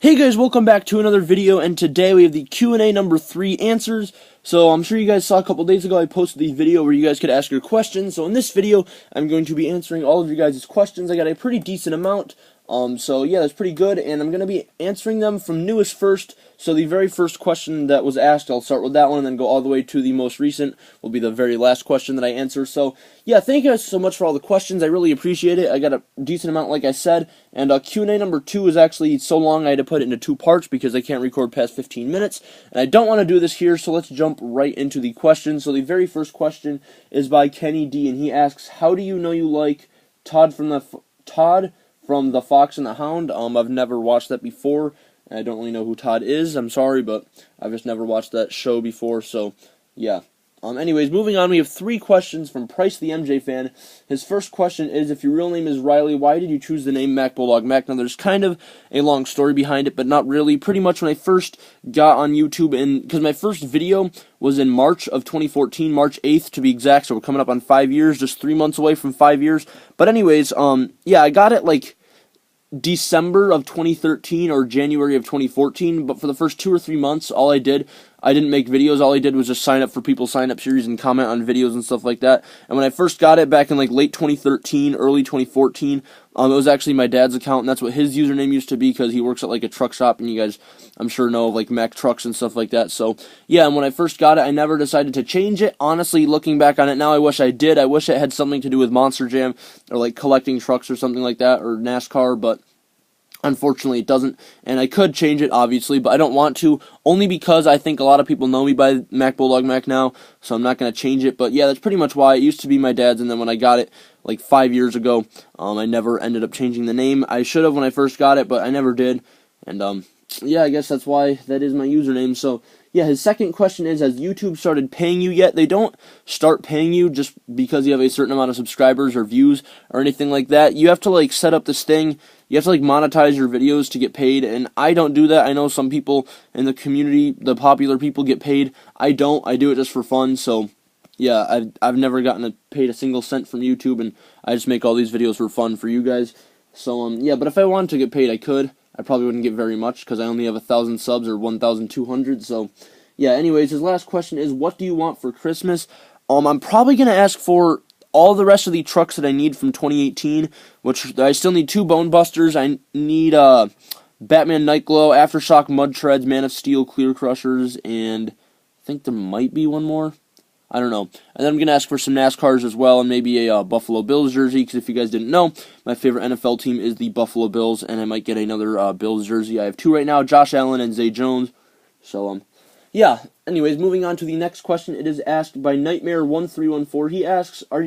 Hey guys, welcome back to another video, and today we have the Q&A number 3 answers. So I'm sure you guys saw a couple days ago I posted the video where you guys could ask your questions. So in this video, I'm going to be answering all of you guys' questions. I got a pretty decent amount. So yeah, that's pretty good, and I'm going to be answering them from newest first. So the very first question that was asked, I'll start with that one and then go all the way to the most recent, will be the very last question that I answer. So yeah, thank you guys so much for all the questions. I really appreciate it. I got a decent amount, like I said, and Q&A number 2 is actually so long I had to put it into 2 parts because I can't record past 15 minutes, and I don't want to do this here, so let's jump right into the questions. So the very first question is by Kenny D, and he asks, how do you know you like Todd from the Fox and the Hound? I've never watched that before, and I don't really know who Todd is. I'm sorry, but I've just never watched that show before, so yeah. Anyways, moving on, we have 3 questions from Price the MJ fan. His first question is, if your real name is Riley, why did you choose the name Mac Bulldog Mac? Now, there's kind of a long story behind it, but not really. Pretty much when I first got on YouTube, and because my first video was in March of 2014, March 8th to be exact, so we're coming up on 5 years, just 3 months away from 5 years. But anyways, yeah, I got it like December of 2013 or January of 2014, but for the first 2 or 3 months, I didn't make videos. All I did was just sign up for people sign-up series and comment on videos and stuff like that. And when I first got it back in like late 2013, early 2014, it was actually my dad's account, and that's what his username used to be because he works at like a truck shop, and you guys, I'm sure, know of like Mack trucks and stuff like that. So yeah, and when I first got it, I never decided to change it. Honestly, looking back on it now, I wish I did. I wish it had something to do with Monster Jam or like collecting trucks or something like that, or NASCAR, but unfortunately, it doesn't, and I could change it, obviously, but I don't want to, only because I think a lot of people know me by Mac Bulldog Mac now, so I'm not going to change it. But yeah, that's pretty much why. It used to be my dad's, and then when I got it like 5 years ago, I never ended up changing the name. I should have when I first got it, but I never did, and yeah, I guess that's why that is my username. So yeah, his second question is, has YouTube started paying you yet? They don't start paying you just because you have a certain amount of subscribers or views or anything like that. You have to like set up this thing. You have to like monetize your videos to get paid, and I don't do that. I know some people in the community, the popular people, get paid. I don't. I do it just for fun. So yeah, I've never gotten paid a single cent from YouTube, and I just make all these videos for fun for you guys. So yeah, but if I wanted to get paid, I could. I probably wouldn't get very much because I only have 1,000 subs or 1,200. So yeah, anyways, his last question is, what do you want for Christmas? I'm probably going to ask for all the rest of the trucks that I need from 2018, which I still need 2 Bone Busters. I need Batman Nightglow, Aftershock Mud Treads, Man of Steel Clear Crushers, and I think there might be one more. I don't know. And then I'm going to ask for some NASCARs as well, and maybe a Buffalo Bills jersey, because if you guys didn't know, my favorite NFL team is the Buffalo Bills, and I might get another Bills jersey. I have 2 right now, Josh Allen and Zay Jones. So, yeah. Anyways, moving on to the next question. It is asked by Nightmare1314. He asks, are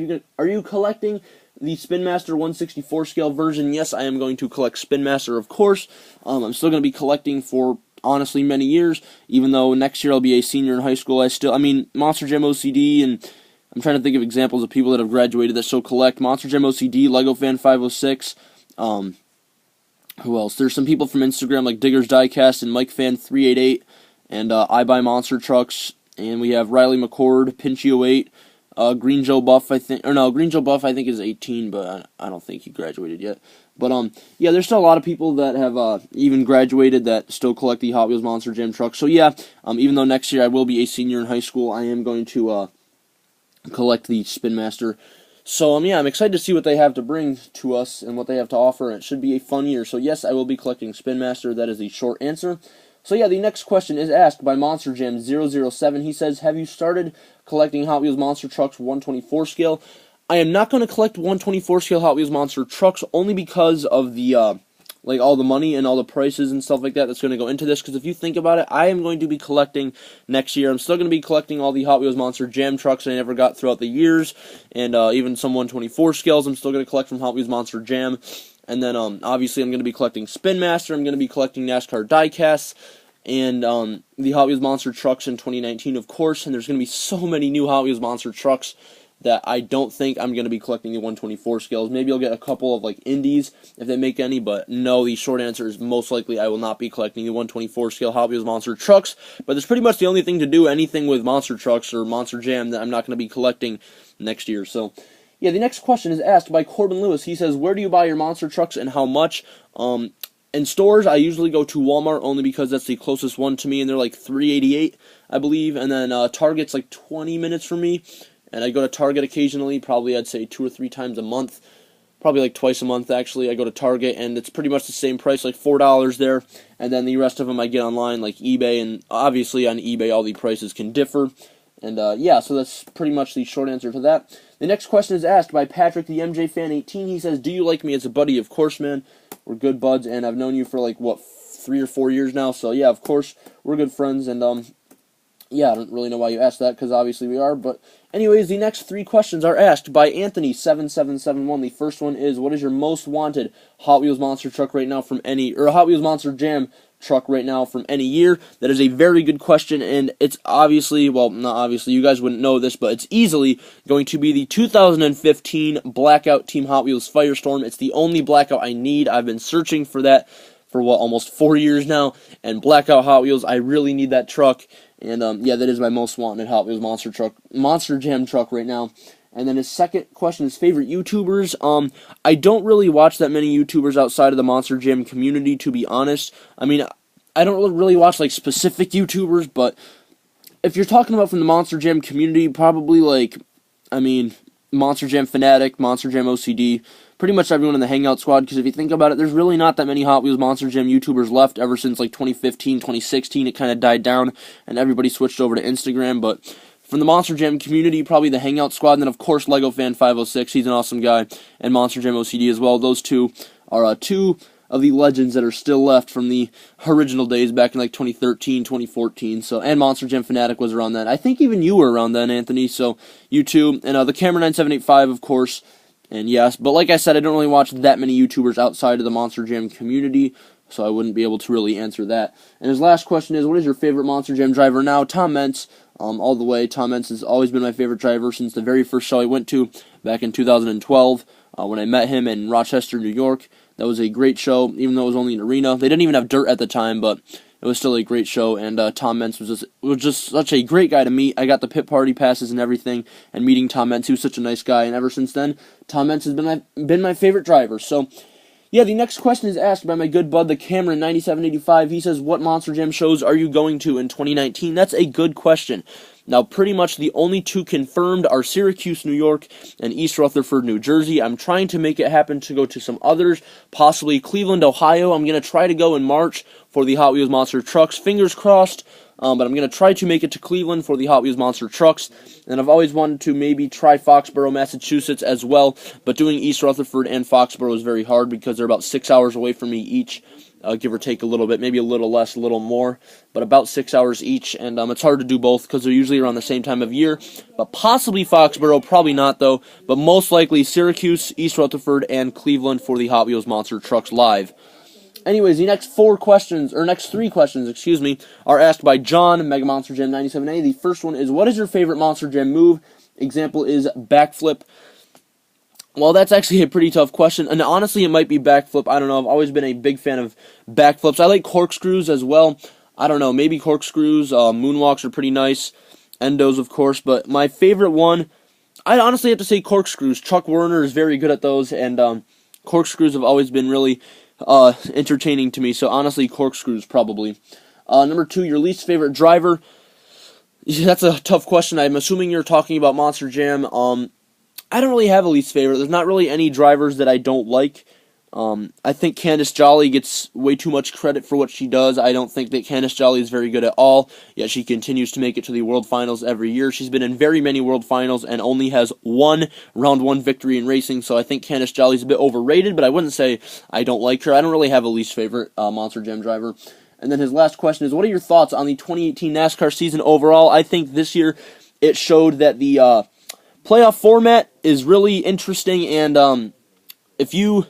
you collecting the Spin Master 164 scale version? Yes, I am going to collect Spin Master, of course. I'm still going to be collecting for, honestly, many years, even though next year I'll be a senior in high school. Monster Jam OCD, and I'm trying to think of examples of people that have graduated that still collect. Monster Jam OCD, Lego Fan 506, who else? There's some people from Instagram like Diggers Diecast and Mike Fan 388, and I Buy Monster Trucks, and we have Riley McCord, Pinchy08, Green Joe Buff, Green Joe Buff I think is 18, but I don't think he graduated yet. But, yeah, there's still a lot of people that have, even graduated that still collect the Hot Wheels Monster Jam trucks. So, yeah, even though next year I will be a senior in high school, I am going to, collect the Spin Master. So, yeah, I'm excited to see what they have to bring to us and what they have to offer, and it should be a fun year. So, yes, I will be collecting Spin Master. That is the short answer. So, yeah, the next question is asked by Monster Jam 007. He says, have you started collecting Hot Wheels Monster Trucks 124 scale? I am not going to collect 124 scale Hot Wheels Monster Trucks only because of the, like, all the money and all the prices and stuff like that that's going to go into this, because if you think about it, I am going to be collecting next year. I'm still going to be collecting all the Hot Wheels Monster Jam trucks I never got throughout the years, and even some 124 scales I'm still going to collect from Hot Wheels Monster Jam. And then, obviously, I'm going to be collecting Spin Master, I'm going to be collecting NASCAR diecasts, and the Hot Wheels Monster trucks in 2019, of course, and there's going to be so many new Hot Wheels Monster trucks that I don't think I'm going to be collecting the 124 scales. Maybe I'll get a couple of, like, indies, if they make any, but no, the short answer is most likely I will not be collecting the 124 scale Hot Wheels Monster trucks, but that's pretty much the only thing to do anything with Monster Trucks or Monster Jam that I'm not going to be collecting next year. So, yeah, the next question is asked by Corbin Lewis. He says, where do you buy your Monster Trucks and how much? in stores, I usually go to Walmart only because that's the closest one to me, and they're like $3.88, I believe. And then Target's like 20 minutes from me, and I go to Target occasionally, probably I'd say 2 or 3 times a month, probably like twice a month actually. I go to Target, and it's pretty much the same price, like $4 there. And then the rest of them I get online, like eBay, and obviously on eBay all the prices can differ. And yeah, so that's pretty much the short answer to that. The next question is asked by Patrick, the MJ Fan 18. He says, "Do you like me as a buddy?" Of course, man. We're good buds, and I've known you for like, what, 3 or 4 years now. So yeah, of course, we're good friends. And yeah, I don't really know why you asked that, because obviously we are. But anyways, the next 3 questions are asked by Anthony7771. The first one is, what is your most wanted Hot Wheels Monster truck right now from any, or Hot Wheels Monster Jam truck right now from any year? That is a very good question, and it's obviously, well, not obviously, you guys wouldn't know this, but it's easily going to be the 2015 Blackout Team Hot Wheels Firestorm. It's the only Blackout I need. I've been searching for that for, what, almost 4 years now, and Blackout Hot Wheels, I really need that truck. And yeah, that is my most wanted Hot Wheels Monster Jam truck right now. And then his second question is favorite YouTubers. I don't really watch that many YouTubers outside of the Monster Jam community, to be honest. I mean, I don't really watch like specific YouTubers, but if you're talking about from the Monster Jam community, probably like, I mean, Monster Jam Fanatic, Monster Jam OCD, pretty much everyone in the Hangout Squad, because if you think about it, there's really not that many Hot Wheels Monster Jam YouTubers left ever since like 2015, 2016. It kind of died down, and everybody switched over to Instagram. But from the Monster Jam community, probably the Hangout Squad, and then of course Lego Fan 506, he's an awesome guy, and Monster Jam OCD as well. Those two are two of the legends that are still left from the original days back in like 2013, 2014. So, and Monster Jam Fanatic was around then. I think even you were around then, Anthony. So you too, and the Camera 9785, of course. And yes, but like I said, I don't really watch that many YouTubers outside of the Monster Jam community, so I wouldn't be able to really answer that. And his last question is, what is your favorite Monster Jam driver now? Tom Meents, all the way. Tom Meents has always been my favorite driver since the very first show I went to back in 2012 when I met him in Rochester, New York. That was a great show, even though it was only an arena. They didn't even have dirt at the time, but it was still a great show, and Tom Meents was just such a great guy to meet. I got the pit party passes and everything, and meeting Tom Meents, he was such a nice guy, and ever since then, Tom Meents has been my favorite driver. So, yeah, the next question is asked by my good bud, the Cameron 9785. He says, what Monster Jam shows are you going to in 2019? That's a good question. Now, pretty much the only 2 confirmed are Syracuse, New York, and East Rutherford, New Jersey. I'm trying to make it happen to go to some others, possibly Cleveland, Ohio. I'm going to try to go in March for the Hot Wheels Monster Trucks. Fingers crossed, but I'm going to try to make it to Cleveland for the Hot Wheels Monster Trucks. And I've always wanted to maybe try Foxborough, Massachusetts as well, but doing East Rutherford and Foxborough is very hard because they're about 6 hours away from me each. Give or take a little bit, maybe a little less, a little more, but about 6 hours each, and it's hard to do both because they're usually around the same time of year, but possibly Foxborough, probably not though, but most likely Syracuse, East Rutherford, and Cleveland for the Hot Wheels Monster Trucks Live. Anyways, the next 3 questions, are asked by John, Mega Monster Jam 97A. The first one is, what is your favorite Monster Jam move? Example is backflip. Well, that's actually a pretty tough question, and honestly, it might be backflip. I don't know. I've always been a big fan of backflips. I like corkscrews as well. I don't know. Maybe corkscrews. Moonwalks are pretty nice. Endos, of course, but my favorite one, I honestly have to say corkscrews. Chuck Werner is very good at those, and corkscrews have always been really entertaining to me, so honestly, corkscrews probably. Number 2, your least favorite driver. That's a tough question. I'm assuming you're talking about Monster Jam. I don't really have a least favorite. There's not really any drivers that I don't like. I think Candice Jolly gets way too much credit for what she does. I don't think that Candice Jolly is very good at all, yet she continues to make it to the World Finals every year. She's been in very many World Finals and only has 1 round 1 victory in racing, so I think Candice Jolly's a bit overrated, but I wouldn't say I don't like her. I don't really have a least favorite Monster Jam driver. And then his last question is, what are your thoughts on the 2018 NASCAR season overall? I think this year it showed that the playoff format is really interesting, and if you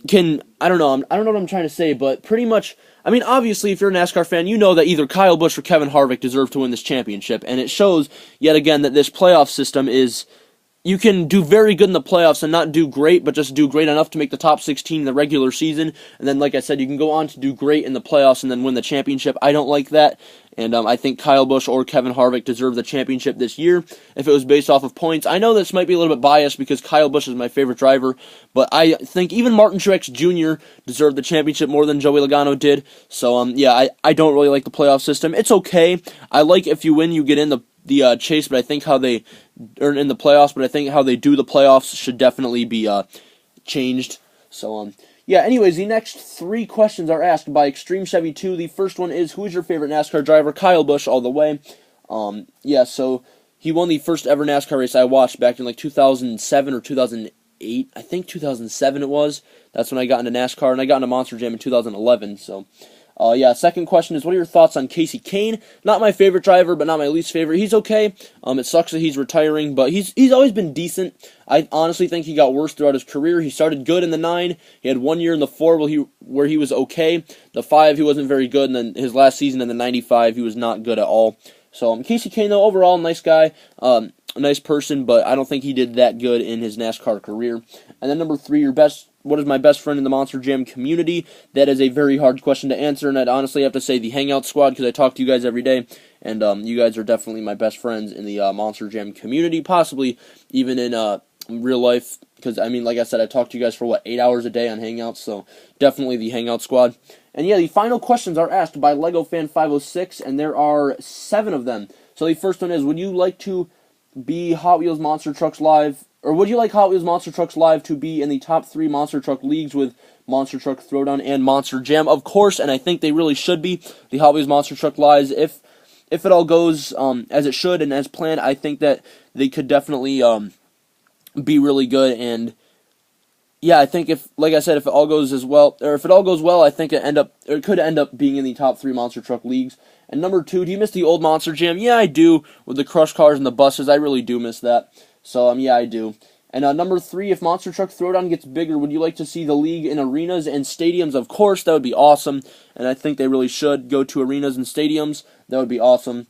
can, I don't know what I'm trying to say, but pretty much, I mean, obviously, if you're a NASCAR fan, you know that either Kyle Busch or Kevin Harvick deserve to win this championship, and it shows, yet again, that this playoff system is you can do very good in the playoffs and not do great, but just do great enough to make the top 16 in the regular season. And then, like I said, you can go on to do great in the playoffs and then win the championship. I don't like that. And I think Kyle Busch or Kevin Harvick deserve the championship this year if it was based off of points. I know this might be a little bit biased because Kyle Busch is my favorite driver, but I think even Martin Truex Jr. deserved the championship more than Joey Logano did. So, yeah, I don't really like the playoff system. It's okay. I like if you win, you get in the chase, but I think how they earn in the playoffs, but I think how they do the playoffs should definitely be changed. So, yeah, anyways, the next 3 questions are asked by Extreme Chevy 2. The first one is, who is your favorite NASCAR driver? Kyle Busch all the way. Yeah, so he won the first ever NASCAR race I watched back in like 2007 or 2008. I think 2007 it was. That's when I got into NASCAR, and I got into Monster Jam in 2011, so... yeah, second question is, what are your thoughts on Kasey Kahne? Not my favorite driver, but not my least favorite. He's okay. It sucks that he's retiring, but he's always been decent. I honestly think he got worse throughout his career. He started good in the 9. He had 1 year in the 4 where he was okay. The 5, he wasn't very good, and then his last season in the 95, he was not good at all. So, Kasey Kahne, though, overall, nice guy, a nice person, but I don't think he did that good in his NASCAR career. And then number 3, what is my best friend in the Monster Jam community? That is a very hard question to answer, and I'd honestly have to say the Hangout Squad, because I talk to you guys every day, and you guys are definitely my best friends in the Monster Jam community, possibly even in real life, because, I mean, like I said, I talk to you guys for, 8 hours a day on Hangouts, so definitely the Hangout Squad. And yeah, the final questions are asked by LegoFan506, and there are 7 of them. So the first one is, would you like to be Hot Wheels Monster Trucks Live, or would you like Hot Wheels Monster Trucks Live to be in the top 3 Monster Truck leagues with Monster Truck Throwdown and Monster Jam? Of course, and I think they really should be. The Hot Wheels Monster Truck Lives, if it all goes as it should and as planned, I think that they could definitely be really good. And yeah, I think like I said, if it all goes as well, or if it all goes well, I think it could end up being in the top 3 Monster Truck leagues. And number 2, do you miss the old Monster Jam? Yeah, I do, with the crush cars and the buses. I really do miss that. So, yeah, I do. And number 3, if Monster Truck Throwdown gets bigger, would you like to see the league in arenas and stadiums? Of course, that would be awesome. And I think they really should go to arenas and stadiums. That would be awesome.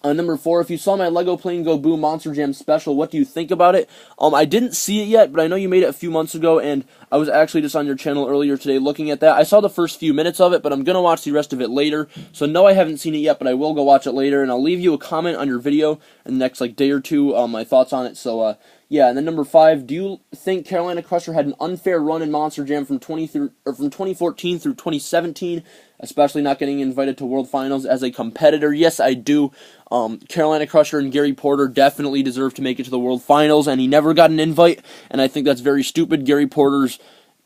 Number 4, if you saw my Lego Plane Go Boom Monster Jam special, what do you think about it? I didn't see it yet, but I know you made it a few months ago, and I was actually just on your channel earlier today looking at that. I saw the first few minutes of it, but I'm going to watch the rest of it later. So no, I haven't seen it yet, but I will go watch it later, and I'll leave you a comment on your video in the next day or two, my thoughts on it. So, yeah, and then number 5, do you think Carolina Crusher had an unfair run in Monster Jam from 2014 through 2017, especially not getting invited to World Finals as a competitor? Yes, I do. Carolina Crusher and Gary Porter definitely deserve to make it to the World Finals, and he never got an invite, and I think that's very stupid. Gary Porter's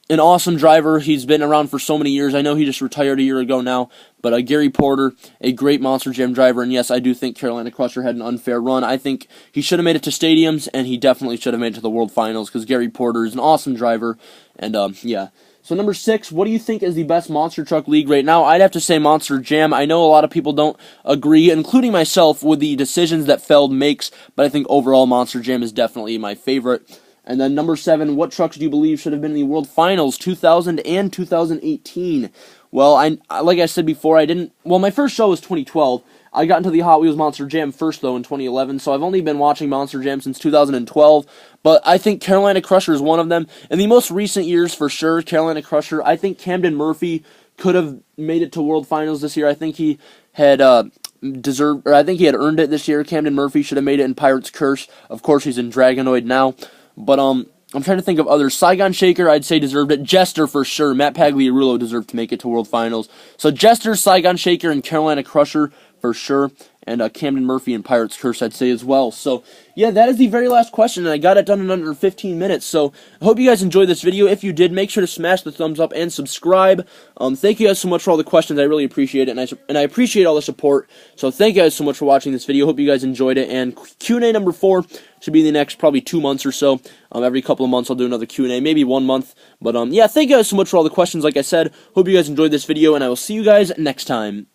an awesome driver. He's been around for so many years. I know he just retired a year ago now, but Gary Porter, a great Monster Jam driver, and yes, I do think Carolina Crusher had an unfair run. I think he should have made it to stadiums, and he definitely should have made it to the World Finals, because Gary Porter is an awesome driver, and yeah. So number 6, what do you think is the best Monster Truck League right now? I'd have to say Monster Jam. I know a lot of people don't agree, including myself, with the decisions that Feld makes, but I think overall Monster Jam is definitely my favorite. And then number 7, what trucks do you believe should have been in the World Finals 2000 and 2018? Well, like I said before, my first show was 2012. I got into the Hot Wheels Monster Jam first, though, in 2011, so I've only been watching Monster Jam since 2012, but I think Carolina Crusher is one of them. In the most recent years, for sure, Carolina Crusher, I think Camden Murphy could have made it to World Finals this year. I think he had I think he had earned it this year. Camden Murphy should have made it in Pirate's Curse. Of course, he's in Dragonoid now, but I'm trying to think of others. Saigon Shaker, I'd say, deserved it. Jester, for sure. Matt Pagliarulo deserved to make it to World Finals. So Jester, Saigon Shaker, and Carolina Crusher, for sure. And Camden Murphy and Pirate's Curse, I'd say, as well. So, yeah, that is the very last question, and I got it done in under 15 minutes. So, I hope you guys enjoyed this video. If you did, make sure to smash the thumbs up and subscribe. Thank you guys so much for all the questions. I really appreciate it, and I appreciate all the support. So, thank you guys so much for watching this video. Hope you guys enjoyed it. And Q&A number 4 should be in the next probably 2 months or so. Every couple of months, I'll do another Q&A, maybe 1 month. But, yeah, thank you guys so much for all the questions. Like I said, hope you guys enjoyed this video, and I will see you guys next time.